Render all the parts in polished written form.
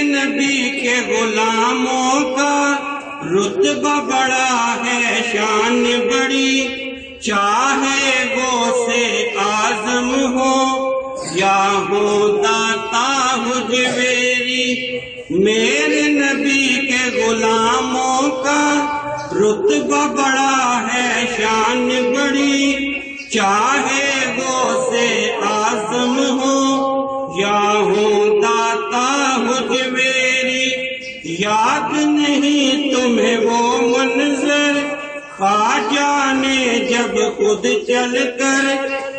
نبی کے غلاموں کا رتبہ بڑا ہے، شان بڑی، چاہے غوث اعظم ہو یا ہو داتا حجویری۔ میرے نبی کے غلاموں کا رتبہ بڑا ہے، شان بڑی، چاہے غوث اعظم ہو یا ہو داتا حجویری۔ یاد نہیں تمہیں وہ منظر خواجہ نے جب خود چل کر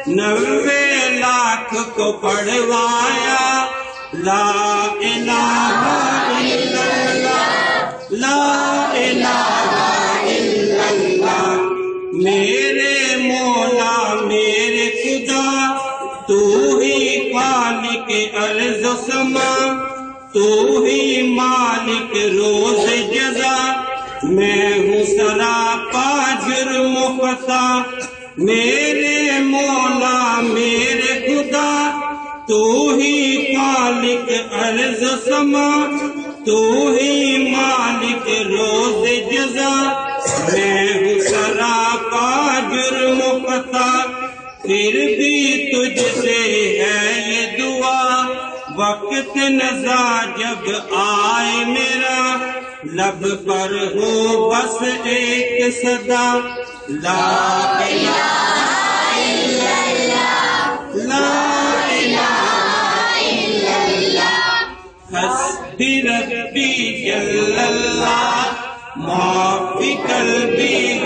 90 لاکھ کو پڑھوایا؟ لا الہ الا اللہ، لا الہ الا اللہ۔ میرے مولا میرے خدا، تو ہی خالق ارض و سما، تو ہی مالک روز جزا۔ میں ہوں سراپا جرم و خطا، میرے مولا میرے خدا، تو ہی خالق ارض و سما، تو ہی مالک روز جزا۔ میں ہوں سراپا جرم و خطا، پھر بھی تجھ سے ہے یہ دعا، وقت نزا جب آئے میرا، لب پر ہو بس ایک صدا، لا الہ الا اللہ، لا الہ الا اللہ۔ حسبی ربی جل اللہ، ما فی قلبی